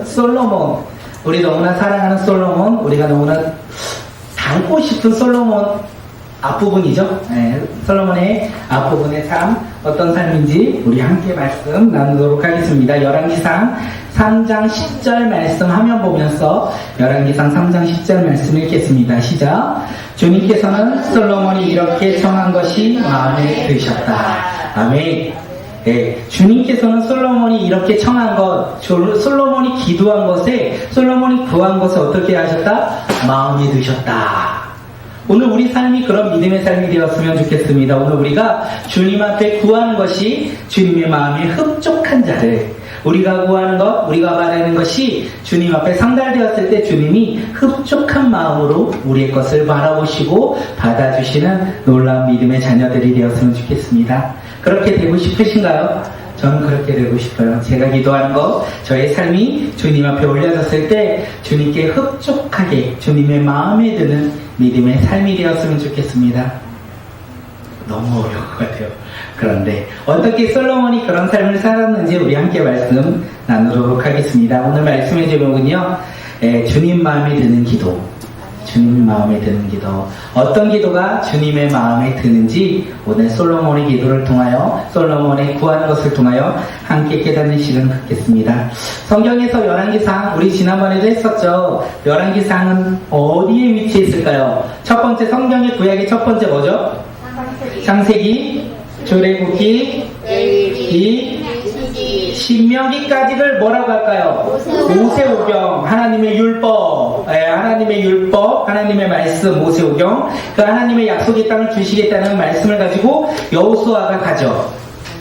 있는 솔로몬, 우리 너무나 사랑하는 솔로몬, 우리가 너무나 닮고 싶은 솔로몬 앞부분이죠. 네, 솔로몬의 앞부분의 삶, 어떤 삶인지 우리 함께 말씀 나누도록 하겠습니다. 열왕기상 3장 10절 말씀 화면 보면서 열왕기상 3장 10절 말씀 읽겠습니다. 시작. 주님께서는 솔로몬이 이렇게 청한 것이 마음에 드셨다. 아멘. 네, 주님께서는 솔로몬이 이렇게 청한 것, 솔로몬이 기도한 것에, 솔로몬이 구한 것에 어떻게 하셨다? 마음에 드셨다. 오늘 우리 삶이 그런 믿음의 삶이 되었으면 좋겠습니다. 오늘 우리가 주님 앞에 구하는 것이 주님의 마음에 흡족한 자들, 우리가 구하는 것, 우리가 바라는 것이 주님 앞에 상달되었을 때 주님이 흡족한 마음으로 우리의 것을 바라보시고 받아주시는 놀라운 믿음의 자녀들이 되었으면 좋겠습니다. 그렇게 되고 싶으신가요? 저는 그렇게 되고 싶어요. 제가 기도하는 것, 저의 삶이 주님 앞에 올려졌을 때 주님께 흡족하게 주님의 마음에 드는 믿음의 삶이 되었으면 좋겠습니다. 너무 어려운 것 같아요. 그런데 어떻게 솔로몬이 그런 삶을 살았는지 우리 함께 말씀 나누도록 하겠습니다. 오늘 말씀의 제목은요, 주님 마음에 드는 기도. 주님 마음에 드는 기도. 어떤 기도가 주님의 마음에 드는지 오늘 솔로몬의 기도를 통하여, 솔로몬의 구하는 것을 통하여 함께 깨닫는 시간 갖겠습니다. 성경에서 열왕기상, 우리 지난번에도 했었죠. 열왕기상은 어디에 위치해 있을까요? 첫 번째, 성경의 구약의 첫 번째 뭐죠? 창세기, 출애굽기, 레위기, 신명기까지를 뭐라고 할까요? 모세오경, 하나님의 율법, 하나님의 말씀, 모세오경, 그 하나님의 약속의 땅을 주시겠다는 말씀을 가지고 여호수아가 가죠.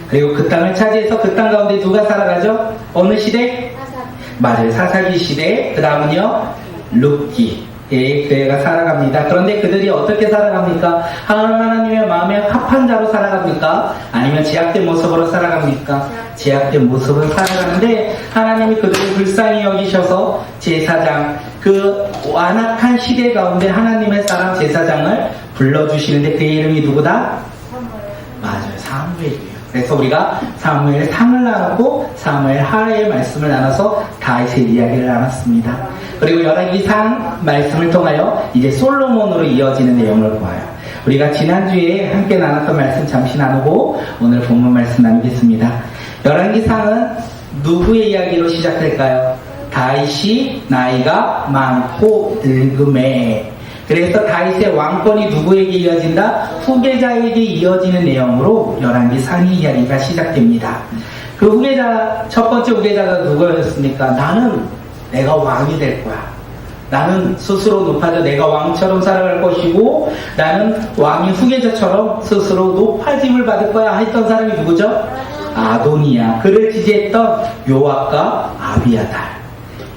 그리고 그 땅을 차지해서 그 땅 가운데 누가 살아가죠? 어느 시대? 맞아요, 사사기 시대. 그 다음은요, 룻기. 그 애가 살아갑니다. 그런데 그들이 어떻게 살아갑니까? 하나님의 마음에 합한 자로 살아갑니까? 아니면 제약된 모습으로 살아갑니까? 제약된 모습으로 살아가는데 하나님이 그들을 불쌍히 여기셔서 제사장, 그 완악한 시대 가운데 하나님의 사람 제사장을 불러주시는데 그의 이름이 누구다? 맞아요, 사무엘이에요. 그래서 우리가 사무엘 상을 나누고 사무엘 하의 말씀을 나눠서 다윗의 이야기를 나눴습니다. 그리고 열왕기상 말씀을 통하여 이제 솔로몬으로 이어지는 내용을 보아요. 우리가 지난주에 함께 나눴던 말씀 잠시 나누고 오늘 본문 말씀 나누겠습니다. 열왕기상은 누구의 이야기로 시작할까요? 다윗이 나이가 많고 늙음에, 그래서 다윗의 왕권이 누구에게 이어진다? 후계자에게 이어지는 내용으로 열왕기상의 이야기가 시작됩니다. 그 후계자, 첫 번째 후계자가 누구였습니까? 나는 내가 왕이 될 거야. 나는 스스로 높아져 내가 왕처럼 살아갈 것이고 나는 왕의 후계자처럼 스스로 높아짐을 받을 거야 했던 사람이 누구죠? 아도니아. 그를 지지했던 요압과 아비아달.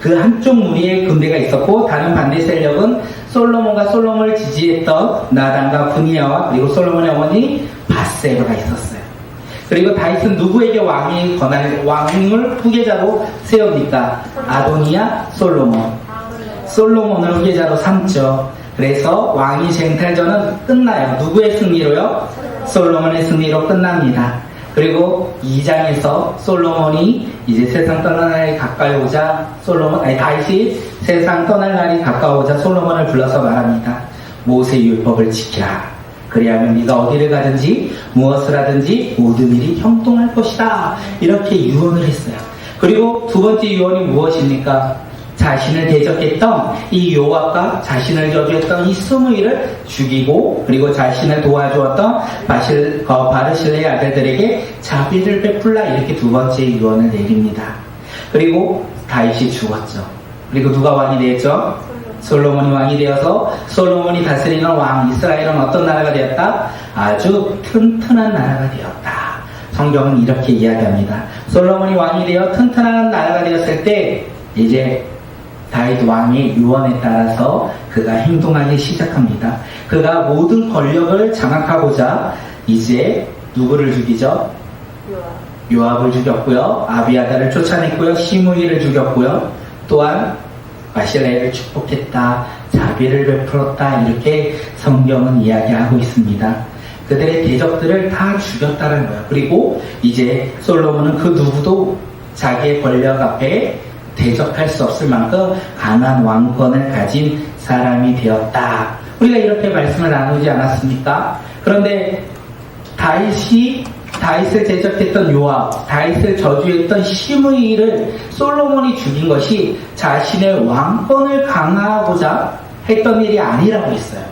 그 한쪽 무리의 군대가 있었고 다른 반대 세력은 솔로몬과 솔로몬을 지지했던 나단과 분이야와 그리고 솔로몬의 어머니 바세바가 있었어요. 그리고 다윗은 누구에게 왕을 후계자로 세웁니까? 아도니아, 솔로몬. 솔로몬을 후계자로 삼죠. 그래서 왕위 쟁탈전은 끝나요. 누구의 승리로요? 솔로몬의 승리로 끝납니다. 그리고 2장에서 솔로몬이 이제 세상 떠날 날이 가까이 오자 다윗이 세상 떠날 날이 가까워오자 솔로몬을 불러서 말합니다. 모세 율법을 지키라. 그리하면 네가 어디를 가든지 무엇을 하든지 모든 일이 형통할 것이다. 이렇게 유언을 했어요. 그리고 두 번째 유언이 무엇입니까? 자신을 대적했던 이 요압과 자신을 저주했던 이 스무이를 죽이고 그리고 자신을 도와주었던 바르실레의 아들들에게 자비를 베풀라. 이렇게 두 번째 유언을 내립니다. 그리고 다윗이 죽었죠. 그리고 누가 왕이 되었죠? 솔로몬이 왕이 되어서 솔로몬이 다스리는 왕 이스라엘은 어떤 나라가 되었다? 아주 튼튼한 나라가 되었다. 성경은 이렇게 이야기합니다. 솔로몬이 왕이 되어 튼튼한 나라가 되었을 때 이제 다윗 왕의 유언에 따라서 그가 행동하기 시작합니다. 그가 모든 권력을 장악하고자 이제 누구를 죽이죠? 요압을 죽였고요. 아비아달을 쫓아냈고요. 시므이를 죽였고요. 또한 바실레를 축복했다. 자비를 베풀었다. 이렇게 성경은 이야기하고 있습니다. 그들의 대적들을 다 죽였다는 거예요. 그리고 이제 솔로몬은 그 누구도 자기의 권력 앞에 대적할 수 없을 만큼 강한 왕권을 가진 사람이 되었다. 우리가 이렇게 말씀을 나누지 않았습니까? 그런데 다윗을 대적했던 요압, 다윗을 저주했던 시므이를 솔로몬이 죽인 것이 자신의 왕권을 강화하고자 했던 일이 아니라고 했어요.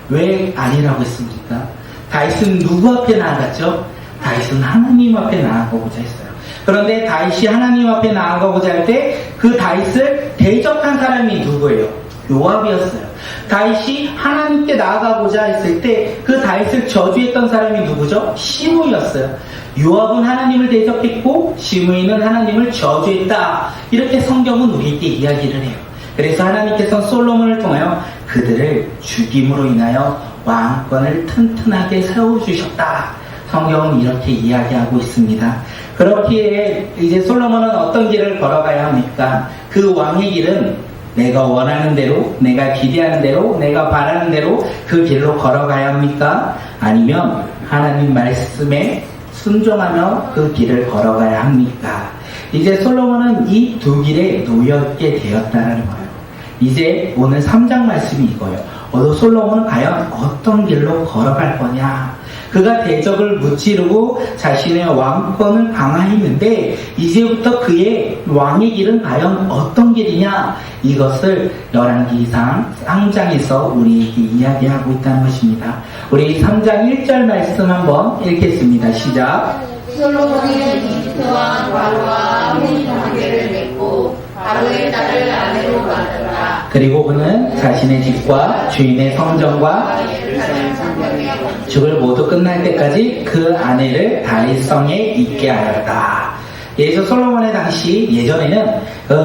왜 아니라고 했습니까? 다윗은 누구 앞에 나아갔죠? 다윗은 하나님 앞에 나아가고자 했어요. 그런데 다윗이 하나님 앞에 나아가고자 할 때 그 다윗을 대적한 사람이 누구예요? 요압이었어요. 다윗이 하나님께 나아가고자 했을 때 그 다윗을 저주했던 사람이 누구죠? 시므이였어요. 요압은 하나님을 대적했고 시므이는 하나님을 저주했다. 이렇게 성경은 우리에게 이야기를 해요. 그래서 하나님께서는 솔로몬을 통하여 그들을 죽임으로 인하여 왕권을 튼튼하게 세워주셨다. 성경은 이렇게 이야기하고 있습니다. 그렇기에 이제 솔로몬은 어떤 길을 걸어가야 합니까? 그 왕의 길은 내가 원하는 대로, 내가 기대하는 대로, 내가 바라는 대로 그 길로 걸어가야 합니까? 아니면 하나님 말씀에 순종하며 그 길을 걸어가야 합니까? 이제 솔로몬은 이 두 길에 놓여있게 되었다는 거예요. 이제 오늘 3장 말씀이 이거예요. 솔로몬은 과연 어떤 길로 걸어갈 거냐? 그가 대적을 무찌르고 자신의 왕권을 강화했는데 이제부터 그의 왕의 길은 과연 어떤 길이냐? 이것을 열왕기상 3장에서 우리에게 이야기하고 있다는 것입니다. 우리 3장 1절 말씀 한번 읽겠습니다. 시작. 솔로몬은 이집트 왕 바로와 혼인 관계를 맺고 바로의 딸을 아내로 받았다. 그리고 그는 자신의 집과 주인의 성전과 예루살렘 성벽의 건축을 모두 끝날 때까지 그 아내를 다윗성에 있게 하였다. 예수 솔로몬의 당시 예전에는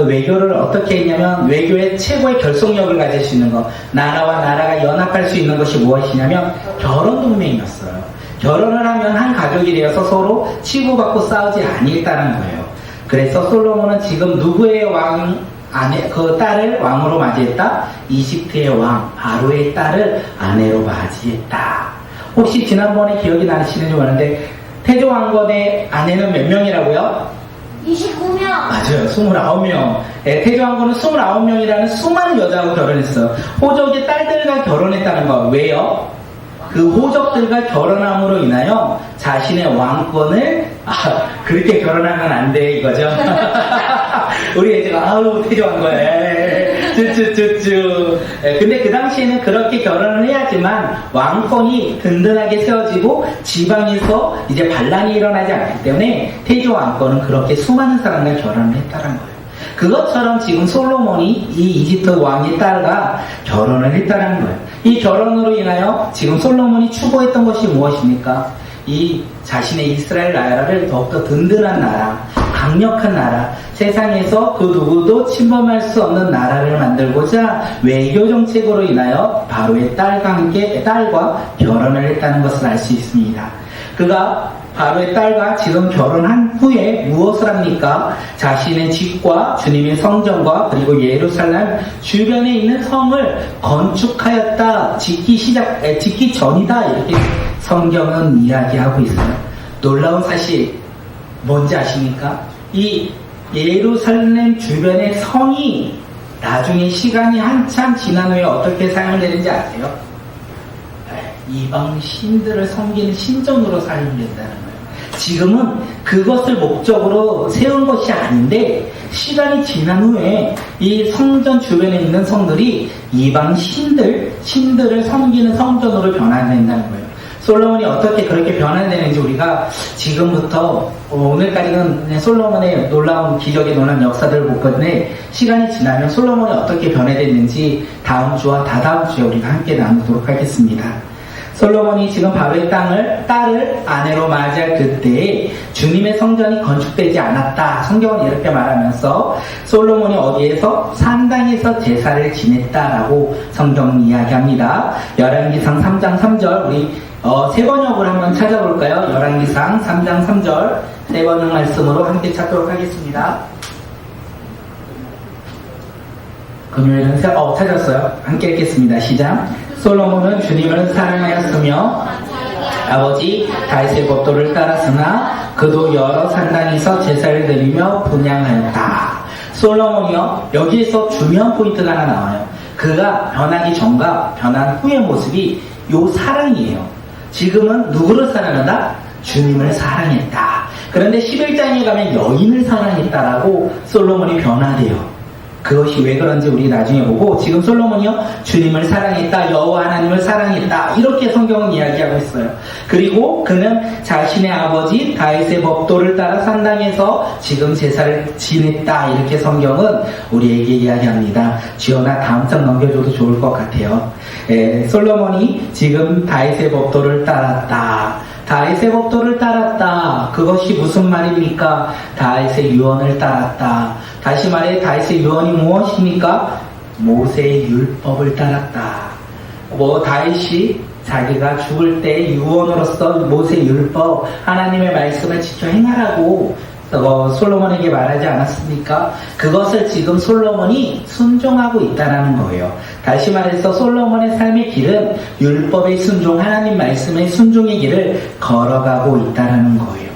외교를 어떻게 했냐면 외교의 최고의 결속력을 가질 수 있는 것, 나라와 나라가 연합할 수 있는 것이 무엇이냐면 결혼 동맹이었어요. 결혼을 하면 한 가족이 되어서 서로 치고받고 싸우지 않겠다는 거예요. 그래서 솔로몬은 지금 누구의 그 딸을 왕으로 맞이했다? 이집트의 왕 바로의 딸을 아내로 맞이했다. 혹시 지난번에 기억이 나시는지 모르는데 태조 왕건의 아내는 몇 명이라고요? 29명. 맞아요. 29명. 태조 왕건은 29명이라는 수많은 여자하고 결혼했어요. 호족의 딸들과 결혼했다는 거. 왜요? 그 호족들과 결혼함으로 인하여 자신의 왕권을 그렇게 결혼하면 안 돼 이거죠. 우리 애지가 태조 왕건 쭈쭈쭈쭈. 근데 그 당시에는 그렇게 결혼을 해야지만 왕권이 든든하게 세워지고 지방에서 이제 반란이 일어나지 않기 때문에 태조 왕권은 그렇게 수많은 사람과 결혼을 했다는 거예요. 그것처럼 지금 솔로몬이 이 이집트 왕의 딸과 결혼을 했다는 거예요. 이 결혼으로 인하여 지금 솔로몬이 추구했던 것이 무엇입니까? 이 자신의 이스라엘 나라를 더욱더 든든한 나라, 강력한 나라, 세상에서 그 누구도 침범할 수 없는 나라를 만들고자 외교 정책으로 인하여 바로의 딸과 결혼을 했다는 것을 알 수 있습니다. 그가 바로의 딸과 지금 결혼한 후에 무엇을 합니까? 자신의 집과 주님의 성전과 그리고 예루살렘 주변에 있는 성을 건축하였다. 짓기 전이다. 이렇게 성경은 이야기하고 있어요. 놀라운 사실 뭔지 아십니까? 이 예루살렘 주변의 성이 나중에 시간이 한참 지난 후에 어떻게 사용되는지 아세요? 이방 신들을 섬기는 신전으로 사용된다는 거예요. 지금은 그것을 목적으로 세운 것이 아닌데 시간이 지난 후에 이 성전 주변에 있는 성들이 이방 신들을 섬기는 성전으로 변화된다는 거예요. 솔로몬이 어떻게 그렇게 변화되는지 우리가 지금부터 오늘까지는 솔로몬의 놀라운 기적의 놀라운 역사들을 볼 건데 시간이 지나면 솔로몬이 어떻게 변화됐는지 다음 주와 다다음 주에 우리가 함께 나누도록 하겠습니다. 솔로몬이 지금 바로의 딸을 아내로 맞이할 그때에 주님의 성전이 건축되지 않았다. 성경은 이렇게 말하면서 솔로몬이 어디에서? 산당에서 제사를 지냈다라고 성경은 이야기합니다. 열왕기상 3장 3절 우리 새 번역을 한번 찾아볼까요? 열왕기상 3장 3절 새 번역 말씀으로 함께 찾도록 하겠습니다. 금요일은 찾았어요. 함께 읽겠습니다. 시작. 솔로몬은 주님을 사랑하였으며 아버지 다윗의 법도를 따랐으나 그도 여러 산당에서 제사를 드리며 분향하였다. 솔로몬이요, 여기에서 중요한 포인트가 하나 나와요. 그가 변하기 전과 변한 후의 모습이 요 사랑이에요. 지금은 누구를 사랑한다? 주님을 사랑했다. 그런데 11장에 가면 여인을 사랑했다라고 솔로몬이 변화돼요. 그것이 왜 그런지 우리 나중에 보고, 지금 솔로몬이요, 주님을 사랑했다, 여호와 하나님을 사랑했다, 이렇게 성경은 이야기하고 있어요. 그리고 그는 자신의 아버지 다윗의 법도를 따라 산당에서 지금 제사를 지냈다, 이렇게 성경은 우리에게 이야기합니다. 지연아, 다음 장 넘겨줘도 좋을 것 같아요. 솔로몬이 지금 다윗의 법도를 따랐다. 다윗의 법도를 따랐다. 그것이 무슨 말입니까? 다윗의 유언을 따랐다. 다시 말해 다윗의 유언이 무엇입니까? 모세의 율법을 따랐다. 다윗이 자기가 죽을 때 유언으로서 모세의 율법, 하나님의 말씀을 지켜 행하라고 솔로몬에게 말하지 않았습니까? 그것을 지금 솔로몬이 순종하고 있다는 거예요. 다시 말해서 솔로몬의 삶의 길은 율법의 순종, 하나님 말씀의 순종의 길을 걸어가고 있다는 거예요.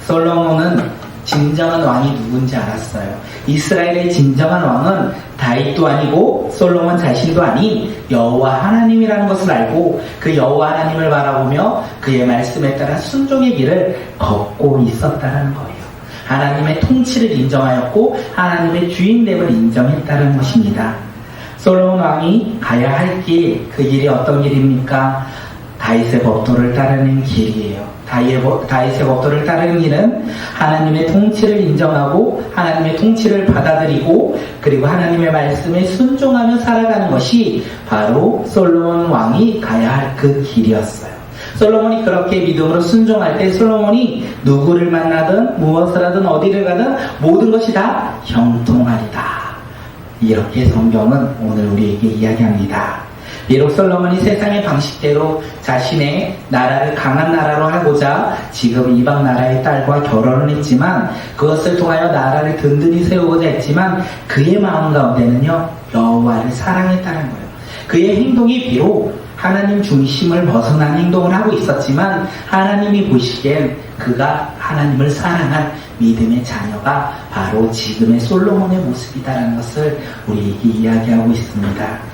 솔로몬은 진정한 왕이 누군지 알았어요. 이스라엘의 진정한 왕은 다윗도 아니고 솔로몬 자신도 아닌 여호와 하나님이라는 것을 알고 그 여호와 하나님을 바라보며 그의 말씀에 따라 순종의 길을 걷고 있었다는 거예요. 하나님의 통치를 인정하였고 하나님의 주인됨을 인정했다는 것입니다. 솔로몬 왕이 가야 할 길, 그 길이 어떤 길입니까? 다윗의 법도를 따르는 길이에요. 다윗의 법도를 따르는 길은 하나님의 통치를 인정하고 하나님의 통치를 받아들이고 그리고 하나님의 말씀에 순종하며 살아가는 것이 바로 솔로몬 왕이 가야 할 그 길이었어요. 솔로몬이 그렇게 믿음으로 순종할 때 솔로몬이 누구를 만나든 무엇을 하든 어디를 가든 모든 것이 다 형통하리다. 이렇게 성경은 오늘 우리에게 이야기합니다. 비록 솔로몬이 세상의 방식대로 자신의 나라를 강한 나라로 하고자 지금 이방 나라의 딸과 결혼을 했지만 그것을 통하여 나라를 든든히 세우고자 했지만 그의 마음 가운데는요, 여호와를 사랑했다는 거예요. 그의 행동이 비록 하나님 중심을 벗어난 행동을 하고 있었지만 하나님이 보시기엔 그가 하나님을 사랑한 믿음의 자녀가 바로 지금의 솔로몬의 모습이다라는 것을 우리에게 이야기하고 있습니다.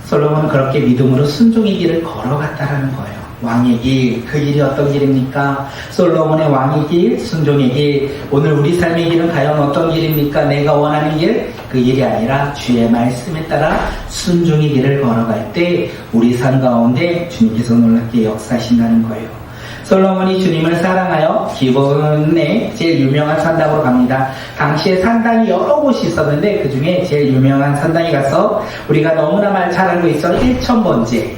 솔로몬은 그렇게 믿음으로 순종의 길을 걸어갔다라는 거예요. 왕의 길, 그 길이 어떤 길입니까? 솔로몬의 왕의 길, 순종의 길. 오늘 우리 삶의 길은 과연 어떤 길입니까? 내가 원하는 길, 그 길이 아니라 주의 말씀에 따라 순종의 길을 걸어갈 때 우리 삶 가운데 주님께서 놀랍게 역사하신다는 거예요. 솔로몬이 주님을 사랑하여 기본에 제일 유명한 산당으로 갑니다. 당시에 산당이 여러 곳이 있었는데 그 중에 제일 유명한 산당에 가서 우리가 너무나 잘 알고 있어 1,000번째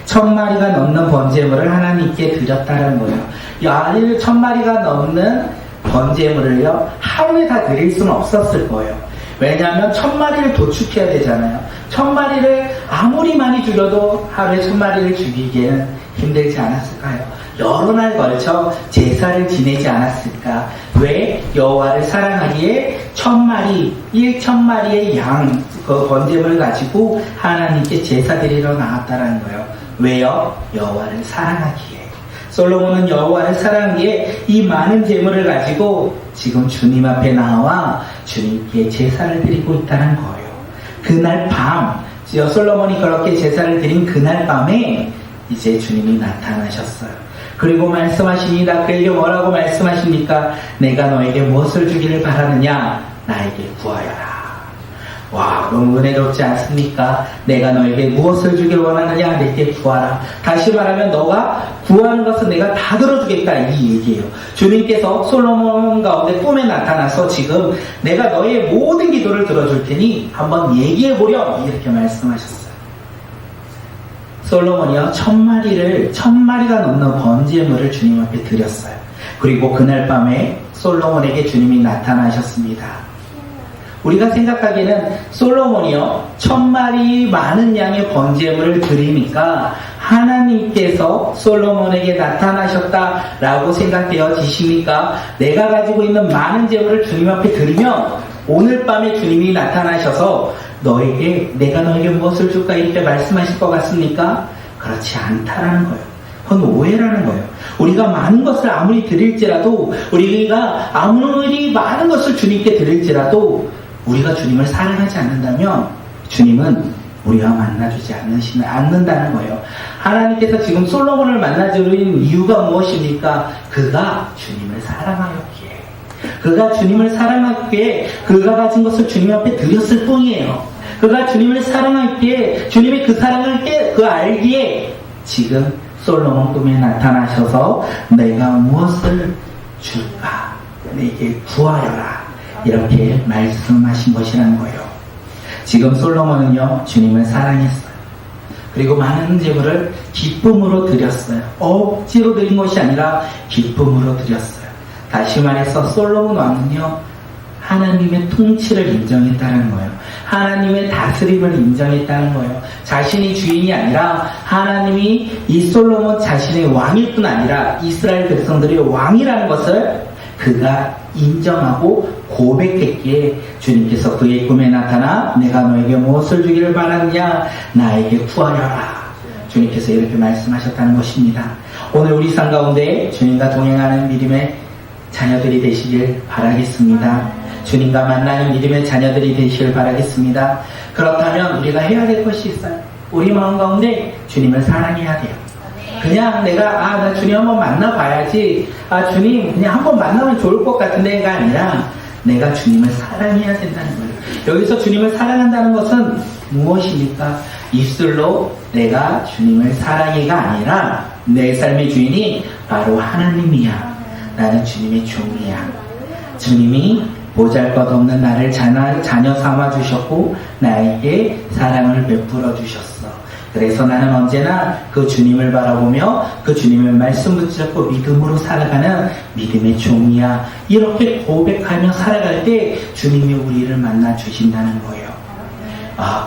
1,000마리가 넘는 번제물을 하나님께 드렸다는 거예요. 1,000마리가 넘는 번제물을요 하루에 다 드릴 수는 없었을 거예요. 왜냐하면 1,000마리를 도축해야 되잖아요. 1,000마리를 아무리 많이 죽여도 하루에 1,000마리를 죽이기에는 힘들지 않았을까요? 여러 날 걸쳐 제사를 지내지 않았을까? 왜? 여호와를 사랑하기에 1,000마리, 1,000마리의 양, 그 번제물을 가지고 하나님께 제사 드리러 나왔다는 거예요. 왜요? 여호와를 사랑하기에. 솔로몬은 여호와를 사랑하기에 이 많은 제물을 가지고 지금 주님 앞에 나와 주님께 제사를 드리고 있다는 거예요. 그날 밤, 솔로몬이 그렇게 제사를 드린 그날 밤에 이제 주님이 나타나셨어요. 그리고 말씀하십니다. 그에게 뭐라고 말씀하십니까? 내가 너에게 무엇을 주기를 바라느냐? 나에게 구하여라. 와, 너무 은혜롭지 않습니까? 내가 너에게 무엇을 주길 원하느냐? 내게 구하라. 다시 말하면 너가 구하는 것은 내가 다 들어주겠다, 이 얘기예요. 주님께서 솔로몬 가운데 꿈에 나타나서 지금 내가 너의 모든 기도를 들어줄 테니 한번 얘기해보렴, 이렇게 말씀하셨어요. 솔로몬이요 1,000마리가 넘는 번제물을 주님 앞에 드렸어요. 그리고 그날 밤에 솔로몬에게 주님이 나타나셨습니다. 우리가 생각하기에는 솔로몬이요 1,000마리 많은 양의 번제물을 드리니까 하나님께서 솔로몬에게 나타나셨다라고 생각되어지십니까? 내가 가지고 있는 많은 제물을 주님 앞에 드리면 오늘 밤에 주님이 나타나셔서 내가 너에게 무엇을 줄까 이렇게 말씀하실 것 같습니까? 그렇지 않다라는 거예요. 그건 오해라는 거예요. 우리가 많은 것을 아무리 드릴지라도, 우리가 아무리 많은 것을 주님께 드릴지라도, 우리가 주님을 사랑하지 않는다면, 주님은 우리가 만나주지 않는다는 거예요. 하나님께서 지금 솔로몬을 만나주는 이유가 무엇입니까? 그가 주님을 사랑하였기에. 그가 주님을 사랑하기에 그가 가진 것을 주님 앞에 드렸을 뿐이에요. 그가 주님을 사랑하기에 주님의 그 사랑을 알기에 지금 솔로몬 꿈에 나타나셔서 내가 무엇을 줄까? 내게 구하여라. 이렇게 말씀하신 것이라는 거예요. 지금 솔로몬은요, 주님을 사랑했어요. 그리고 많은 재물을 기쁨으로 드렸어요. 억지로 드린 것이 아니라 기쁨으로 드렸어요. 다시 말해서 솔로몬 왕은요, 하나님의 통치를 인정했다는 거예요. 하나님의 다스림을 인정했다는 거예요. 자신이 주인이 아니라 하나님이 이 솔로몬 자신의 왕일 뿐 아니라 이스라엘 백성들의 왕이라는 것을 그가 인정하고 고백했기에 주님께서 그의 꿈에 나타나 내가 너에게 무엇을 주기를 바라느냐? 나에게 구하여라. 주님께서 이렇게 말씀하셨다는 것입니다. 오늘 우리 삶 가운데 주님과 동행하는 믿음의 자녀들이 되시길 바라겠습니다. 주님과 만나는 믿음의 자녀들이 되시길 바라겠습니다. 그렇다면 우리가 해야 될 것이 있어요. 우리 마음 가운데 주님을 사랑해야 돼요. 그냥 내가 나 주님 한번 만나봐야지, 주님 그냥 한번 만나면 좋을 것 같은데가 아니라 내가 주님을 사랑해야 된다는 거예요. 여기서 주님을 사랑한다는 것은 무엇입니까? 입술로 내가 주님을 사랑해가 아니라 내 삶의 주인이 바로 하나님이야. 나는 주님의 종이야. 주님이 보잘것없는 나를 자녀 삼아 주셨고 나에게 사랑을 베풀어 주셨어. 그래서 나는 언제나 그 주님을 바라보며 그 주님의 말씀 붙잡고 믿음으로 살아가는 믿음의 종이야. 이렇게 고백하며 살아갈 때 주님이 우리를 만나 주신다는 거예요.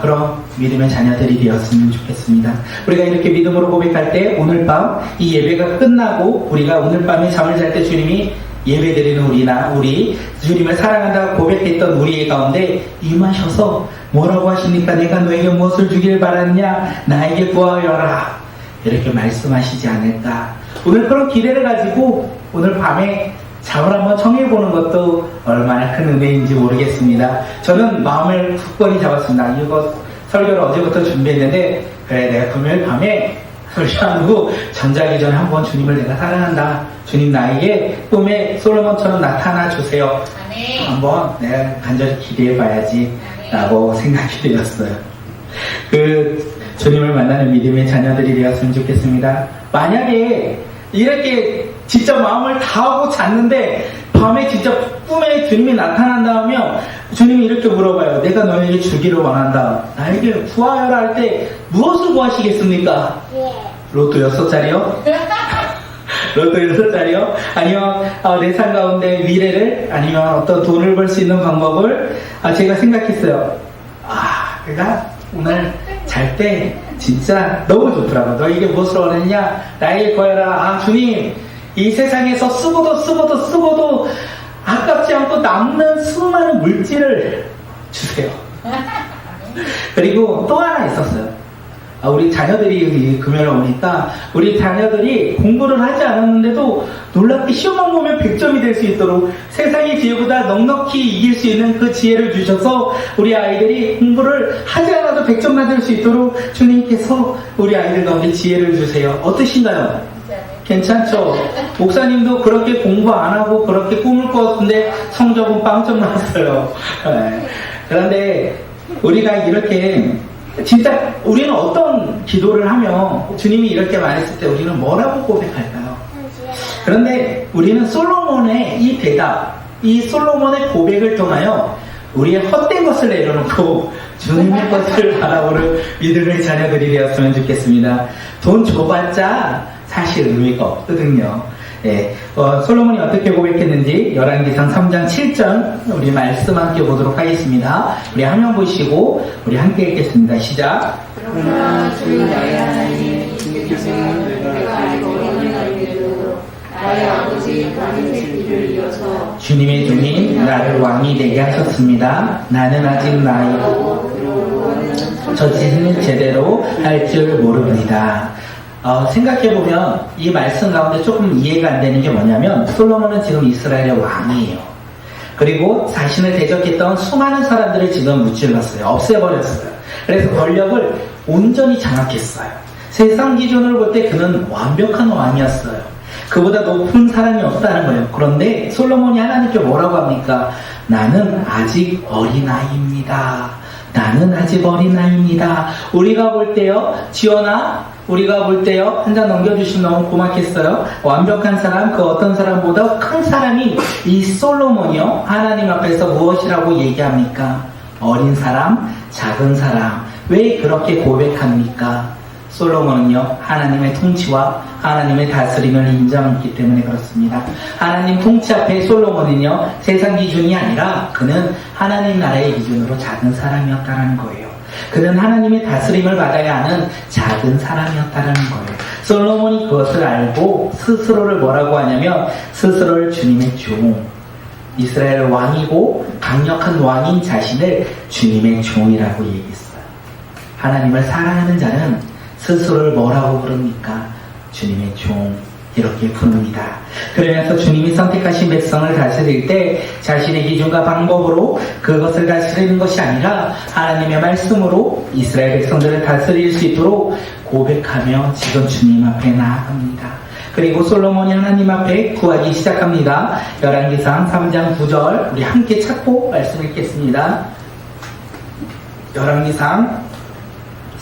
그럼 믿음의 자녀들이 되었으면 좋겠습니다. 우리가 이렇게 믿음으로 고백할 때 오늘 밤 이 예배가 끝나고 우리가 오늘 밤에 잠을 잘 때 주님이 예배드리는 우리 주님을 사랑한다고 고백했던 우리의 가운데 임하셔서 뭐라고 하십니까? 내가 너에게 무엇을 주길 바라느냐? 나에게 구하여라. 이렇게 말씀하시지 않을까? 오늘 그런 기대를 가지고 오늘 밤에 잠을 한번 청해보는 것도 얼마나 큰 은혜인지 모르겠습니다. 저는 마음을 굳건히 잡았습니다. 이거 설교를 어제부터 준비했는데 그래 내가 금요일 밤에 설교하고 잠자기 전에 한번 주님을 내가 사랑한다. 주님 나에게 꿈에 솔로몬처럼 나타나 주세요. 한번 내가 간절히 기대해 봐야지 라고 생각이 되었어요. 주님을 만나는 믿음의 자녀들이 되었으면 좋겠습니다. 만약에 이렇게 진짜 마음을 다하고 잤는데 밤에 진짜 꿈에 주님이 나타난다면 주님이 이렇게 물어봐요. 내가 너에게 주기를 원한다. 나에게 구하여라 할 때 무엇을 구하시겠습니까? 로또 6자리요? 로또 6자리요? 아니면 내 삶 가운데 미래를, 아니면 어떤 돈을 벌 수 있는 방법을 제가 생각했어요. 내가 오늘 잘 때 진짜 너무 좋더라고. 너에게 무엇을 원했냐? 나에게 구하여라. 주님, 이 세상에서 쓰고도 아깝지 않고 남는 수많은 물질을 주세요. 그리고 또 하나 있었어요. 우리 자녀들이 금요일에 오니까 우리 자녀들이 공부를 하지 않았는데도 놀랍게 시험만 보면 100점이 될 수 있도록 세상의 지혜보다 넉넉히 이길 수 있는 그 지혜를 주셔서 우리 아이들이 공부를 하지 않아도 100점 받을 수 있도록 주님께서 우리 아이들 가운데 지혜를 주세요. 어떠신가요? 괜찮죠? 목사님도 그렇게 공부 안 하고 그렇게 꿈을 꾸었는데 성적은 빵점 나왔어요. 그런데 우리가 이렇게 진짜 우리는 어떤 기도를 하며 주님이 이렇게 말했을 때 우리는 뭐라고 고백할까요? 그런데 우리는 솔로몬의 이 대답, 이 솔로몬의 고백을 통하여 우리의 헛된 것을 내려놓고 주님의 것을 바라보는 믿음의 자녀들이 되었으면 좋겠습니다. 돈 줘봤자 사실 의미가 없거든요. 솔로몬이 어떻게 고백했는지 열왕기상 3장 7절 우리 말씀 함께 보도록 하겠습니다. 우리 화면 보시고 우리 함께 읽겠습니다. 시작. 그러나 주 나의 하나님 주께서는 내가 알고 있는 아이들로 나의 아버지 다윗의 길을 이어서 주님의 종인 나를 왕이 되게 하셨습니다. 나는 아직 나이고 저 짓은 제대로 할 줄 모릅니다. 생각해보면 이 말씀 가운데 조금 이해가 안 되는 게 뭐냐면 솔로몬은 지금 이스라엘의 왕이에요. 그리고 자신을 대적했던 수많은 사람들을 지금 무찔렀어요. 없애버렸어요. 그래서 권력을 온전히 장악했어요. 세상 기준으로 볼 때 그는 완벽한 왕이었어요. 그보다 높은 사람이 없다는 거예요. 그런데 솔로몬이 하나님께 뭐라고 합니까? 나는 아직 어린아이입니다. 나는 아직 어린아이입니다. 우리가 볼 때요, 지원아, 우리가 볼 때요, 한 잔 넘겨주시면 너무 고맙겠어요. 완벽한 사람, 그 어떤 사람보다 큰 사람이 이 솔로몬이요, 하나님 앞에서 무엇이라고 얘기합니까? 어린 사람, 작은 사람. 왜 그렇게 고백합니까? 솔로몬은요, 하나님의 통치와 하나님의 다스림을 인정했기 때문에 그렇습니다. 하나님 통치 앞에 솔로몬은요, 세상 기준이 아니라 그는 하나님 나라의 기준으로 작은 사람이었다는 거예요. 그는 하나님의 다스림을 받아야 하는 작은 사람이었다는 거예요. 솔로몬이 그것을 알고 스스로를 뭐라고 하냐면 스스로를 주님의 종, 이스라엘 왕이고 강력한 왕인 자신을 주님의 종이라고 얘기했어요. 하나님을 사랑하는 자는 스스로를 뭐라고 부릅니까? 주님의 종, 이렇게 부릅니다. 그러면서 주님이 선택하신 백성을 다스릴 때 자신의 기준과 방법으로 그것을 다스리는 것이 아니라 하나님의 말씀으로 이스라엘 백성들을 다스릴 수 있도록 고백하며 지금 주님 앞에 나아갑니다. 그리고 솔로몬이 하나님 앞에 구하기 시작합니다. 열왕기상 3장 9절 우리 함께 찾고 말씀 읽겠습니다. 열왕기상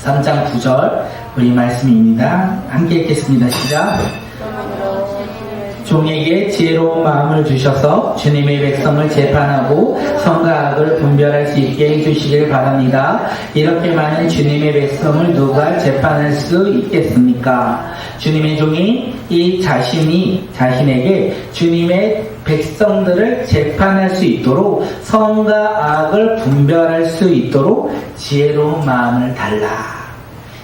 3장 9절 우리 말씀입니다. 함께 읽겠습니다. 시작. 종에게 지혜로운 마음을 주셔서 주님의 백성을 재판하고 선과 악을 분별할 수 있게 해주시길 바랍니다. 이렇게 많은 주님의 백성을 누가 재판할 수 있겠습니까? 주님의 종이 이 자신이 자신에게 주님의 백성들을 재판할 수 있도록 선과 악을 분별할 수 있도록 지혜로운 마음을 달라.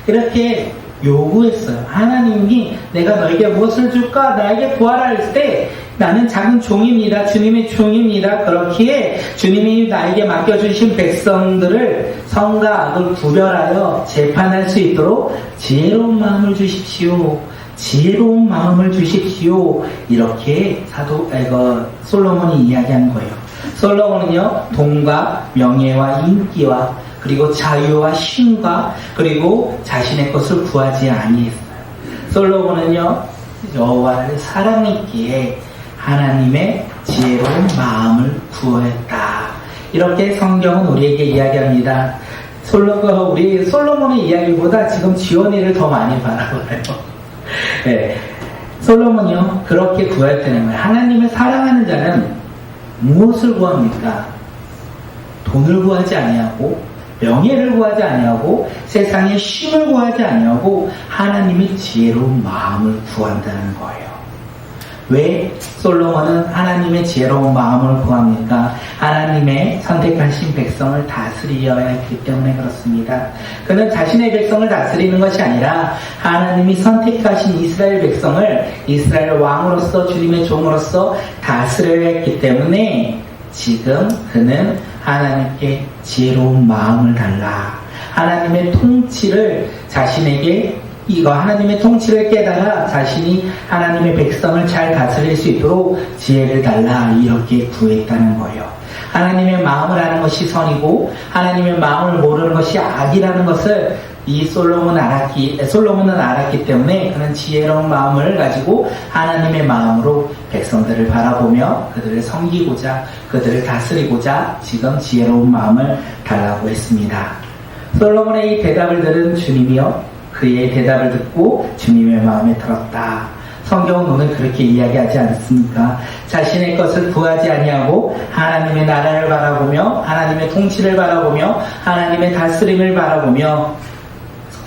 이렇게 요구했어요. 하나님이 내가 너에게 무엇을 줄까? 나에게 구하라 할 때 나는 작은 종입니다. 주님의 종입니다. 그렇기에 주님이 나에게 맡겨주신 백성들을 선과 악을 구별하여 재판할 수 있도록 지혜로운 마음을 주십시오. 지혜로운 마음을 주십시오. 이렇게 솔로몬이 이야기한 거예요. 솔로몬은요, 돈과 명예와 인기와 그리고 자유와 쉼과 그리고 자신의 것을 구하지 아니했어요. 솔로몬은요, 여호와를 사랑했기에 하나님의 지혜로운 마음을 구했다. 이렇게 성경은 우리에게 이야기합니다. 우리 솔로몬의 이야기보다 지금 지원이를 더 많이 바라보아요. 네. 솔로몬이요, 그렇게 구했다는 거예요. 하나님을 사랑하는 자는 무엇을 구합니까? 돈을 구하지 아니하고 명예를 구하지 아니하고 세상의 쉼을 구하지 아니하고 하나님의 지혜로운 마음을 구한다는 거예요. 왜 솔로몬은 하나님의 지혜로운 마음을 구합니까? 하나님의 선택하신 백성을 다스리려야 했기 때문에 그렇습니다. 그는 자신의 백성을 다스리는 것이 아니라 하나님이 선택하신 이스라엘 백성을 이스라엘 왕으로서 주님의 종으로서 다스려야 했기 때문에 지금 그는 하나님께 지혜로운 마음을 달라. 하나님의 통치를 자신에게 하나님의 통치를 깨달아 자신이 하나님의 백성을 잘 다스릴 수 있도록 지혜를 달라. 이렇게 구했다는 거예요. 하나님의 마음을 아는 것이 선이고 하나님의 마음을 모르는 것이 악이라는 것을 솔로몬은 알았기 때문에 그는 지혜로운 마음을 가지고 하나님의 마음으로 백성들을 바라보며 그들을 섬기고자 그들을 다스리고자 지금 지혜로운 마음을 달라고 했습니다. 솔로몬의 이 대답을 들은 주님이요, 그의 대답을 듣고 주님의 마음에 들었다. 성경은 오늘 그렇게 이야기하지 않습니까? 자신의 것을 구하지 아니하고 하나님의 나라를 바라보며 하나님의 통치를 바라보며 하나님의 다스림을 바라보며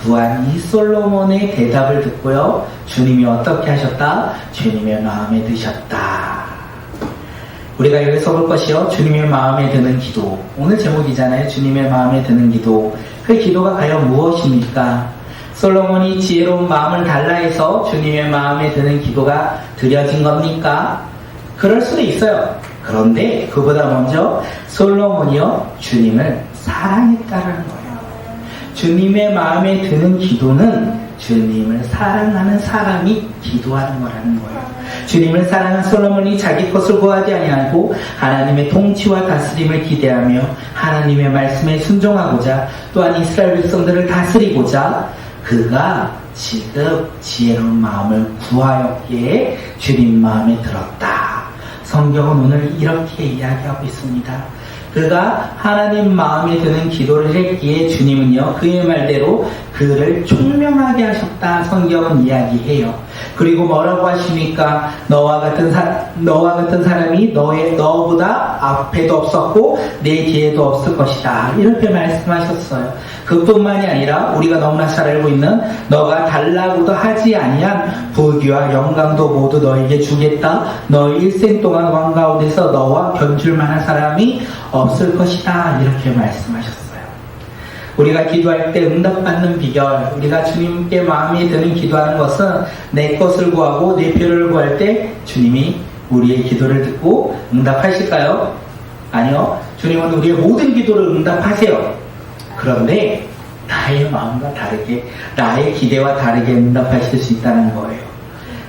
구한 이 솔로몬의 대답을 듣고요, 주님이 어떻게 하셨다? 주님의 마음에 드셨다. 우리가 여기서 볼 것이요, 주님의 마음에 드는 기도. 오늘 제목이잖아요. 주님의 마음에 드는 기도. 그 기도가 과연 무엇입니까? 솔로몬이 지혜로운 마음을 달라 해서 주님의 마음에 드는 기도가 드려진 겁니까? 그럴 수도 있어요. 그런데 그보다 먼저 솔로몬이요, 주님을 사랑했다는 거예요. 주님의 마음에 드는 기도는 주님을 사랑하는 사람이 기도하는 거라는 거예요. 주님을 사랑한 솔로몬이 자기 것을 구하지 아니하고 하나님의 통치와 다스림을 기대하며 하나님의 말씀에 순종하고자 또한 이스라엘 백성들을 다스리고자 그가 지금 지혜로운 마음을 구하였기에 주님 마음에 들었다. 성경은 오늘 이렇게 이야기하고 있습니다. 그가 하나님 마음에 드는 기도를 했기에 주님은요 그의 말대로 그를 총명하게 하셨다. 성경은 이야기해요. 그리고 뭐라고 하십니까? 너와 같은 사람이 너보다 앞에도 없었고 내 뒤에도 없을 것이다. 이렇게 말씀하셨어요. 그뿐만이 아니라 우리가 너무나 잘 알고 있는 너가 달라고도 하지 아니한 부귀와 영광도 모두 너에게 주겠다. 너 일생 동안 왕 가운데서 너와 견줄 만한 사람이 없을 것이다. 이렇게 말씀하셨어요. 우리가 기도할 때 응답받는 비결, 우리가 주님께 마음에 드는 기도하는 것은 내 것을 구하고 내 필요를 구할 때 주님이 우리의 기도를 듣고 응답하실까요? 아니요. 주님은 우리의 모든 기도를 응답하세요. 그런데 나의 마음과 다르게, 나의 기대와 다르게 응답하실 수 있다는 거예요.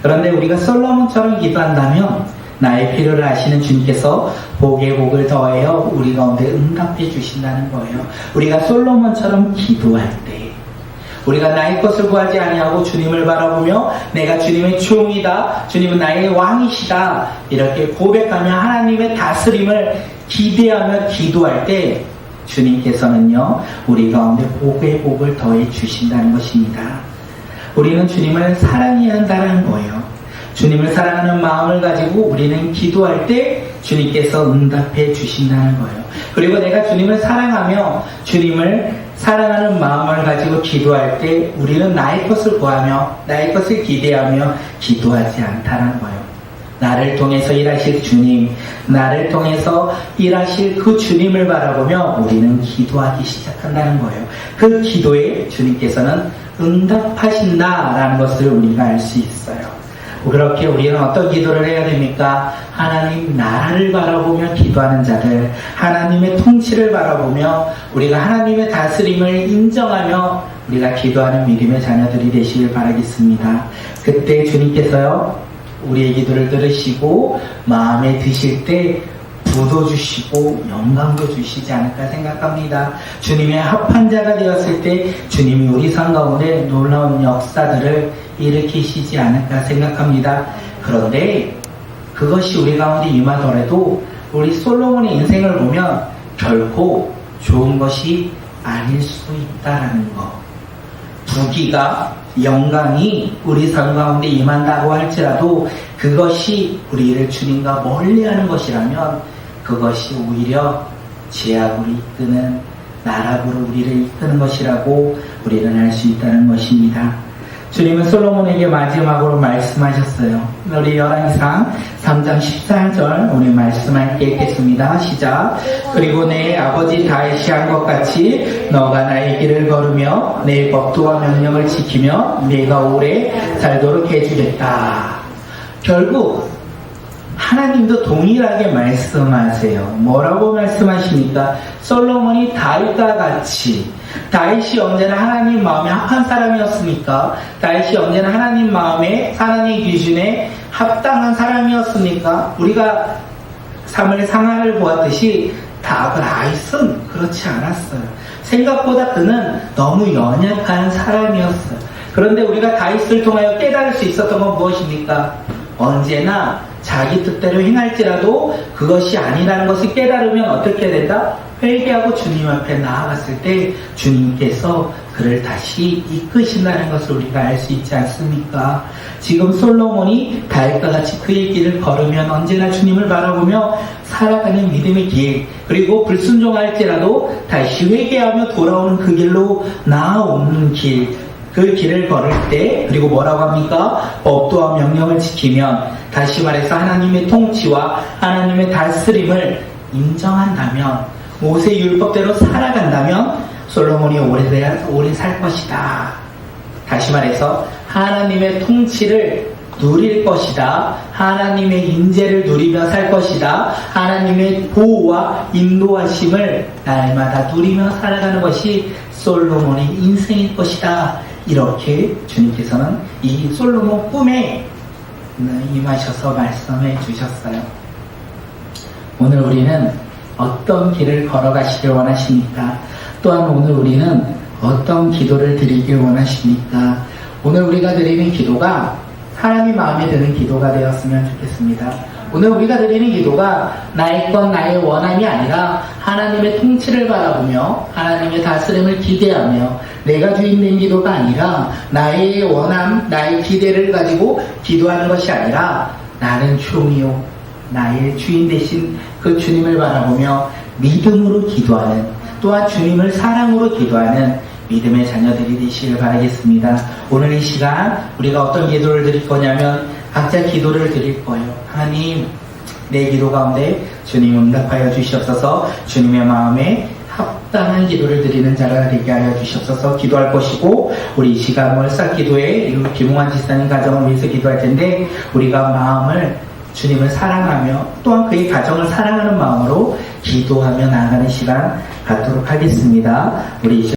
그런데 우리가 솔로몬처럼 기도한다면 나의 필요를 아시는 주님께서 복에 복을 더하여 우리 가운데 응답해 주신다는 거예요. 우리가 솔로몬처럼 기도할 때 우리가 나의 것을 구하지 아니하고 주님을 바라보며 내가 주님의 종이다, 주님은 나의 왕이시다 이렇게 고백하며 하나님의 다스림을 기대하며 기도할 때 주님께서는요 우리 가운데 복의 복을 더해 주신다는 것입니다. 우리는 주님을 사랑해야 한다는 거예요. 주님을 사랑하는 마음을 가지고 우리는 기도할 때 주님께서 응답해 주신다는 거예요. 그리고 내가 주님을 사랑하며 주님을 사랑하는 마음을 가지고 기도할 때 우리는 나의 것을 구하며 나의 것을 기대하며 기도하지 않다는 거예요. 나를 통해서 일하실 주님, 나를 통해서 일하실 그 주님을 바라보며 우리는 기도하기 시작한다는 거예요. 그 기도에 주님께서는 응답하신다라는 것을 우리가 알 수 있어요. 그렇게 우리는 어떤 기도를 해야 됩니까? 하나님 나라를 바라보며 기도하는 자들, 하나님의 통치를 바라보며 우리가 하나님의 다스림을 인정하며 우리가 기도하는 믿음의 자녀들이 되시길 바라겠습니다. 그때 주님께서요 우리의 기도를 들으시고 마음에 드실 때 부도 주시고 영광도 주시지 않을까 생각합니다. 주님의 합한 자가 되었을 때 주님이 우리 삶 가운데 놀라운 역사들을 일으키시지 않을까 생각합니다. 그런데 그것이 우리 가운데 임하더라도 우리 솔로몬의 인생을 보면 결코 좋은 것이 아닐 수 있다라는 것. 부귀가 영광이 우리 삶 가운데 임한다고 할지라도 그것이 우리를 주님과 멀리하는 것이라면 그것이 오히려 죄악으로 이끄는 나락으로 우리를 이끄는 것이라고 우리는 알 수 있다는 것입니다. 주님은 솔로몬에게 마지막으로 말씀하셨어요. 우리 열왕기상 3장 14절 우리 말씀할게 읽겠습니다. 시작. 그리고 내 아버지 다윗이 한 것 같이 너가 나의 길을 걸으며 내 법도와 명령을 지키며 내가 오래 살도록 해주겠다. 결국 하나님도 동일하게 말씀하세요. 뭐라고 말씀하십니까? 솔로몬이 다윗과 같이, 다윗이 언제나 하나님 마음에 합한 사람이었습니까? 다윗이 언제나 하나님 마음에, 하나님 기준에 합당한 사람이었습니까? 우리가 사무엘 상하를 보았듯이 다윗은 그렇지 않았어요. 생각보다 그는 너무 연약한 사람이었어요. 그런데 우리가 다윗을 통하여 깨달을 수 있었던 건 무엇입니까? 언제나 자기 뜻대로 행할지라도 그것이 아니라는 것을 깨달으면 어떻게 된다? 회개하고 주님 앞에 나아갔을 때 주님께서 그를 다시 이끄신다는 것을 우리가 알 수 있지 않습니까? 지금 솔로몬이 다윗과 같이 그의 길을 걸으면 언제나 주님을 바라보며 살아가는 믿음의 길, 그리고 불순종할지라도 다시 회개하며 돌아오는 그 길로 나아오는 길, 그 길을 걸을 때, 그리고 뭐라고 합니까? 법도와 명령을 지키면, 다시 말해서 하나님의 통치와 하나님의 다스림을 인정한다면, 모세 율법대로 살아간다면 솔로몬이 오래 살 것이다. 다시 말해서 하나님의 통치를 누릴 것이다. 하나님의 인재를 누리며 살 것이다. 하나님의 보호와 인도하심을 날마다 누리며 살아가는 것이 솔로몬의 인생일 것이다. 이렇게 주님께서는 이 솔로몬 꿈에 임하셔서 말씀해 주셨어요. 오늘 우리는 어떤 길을 걸어가시길 원하십니까? 또한 오늘 우리는 어떤 기도를 드리길 원하십니까? 오늘 우리가 드리는 기도가 하나님 마음에 드는 기도가 되었으면 좋겠습니다. 오늘 우리가 드리는 기도가 나의 것, 나의 원함이 아니라 하나님의 통치를 바라보며 하나님의 다스림을 기대하며 내가 주인 된 기도가 아니라 나의 원함, 나의 기대를 가지고 기도하는 것이 아니라 나는 종이요 나의 주인 되신 그 주님을 바라보며 믿음으로 기도하는, 또한 주님을 사랑으로 기도하는 믿음의 자녀들이 되시길 바라겠습니다. 오늘 이 시간 우리가 어떤 기도를 드릴 거냐면 각자 기도를 드릴 거예요. 하나님, 내 기도 가운데 주님 응답하여 주시옵소서. 주님의 마음에 합당한 기도를 드리는 자가 되게 하여 주시옵소서. 기도할 것이고, 우리 이 시간 월삭 기도에 김홍환 지사님 가정을 위해서 기도할 텐데, 우리가 마음을 주님을 사랑하며 또한 그의 가정을 사랑하는 마음으로 기도하며 나아가는 시간 갖도록 하겠습니다. 우리 이 시간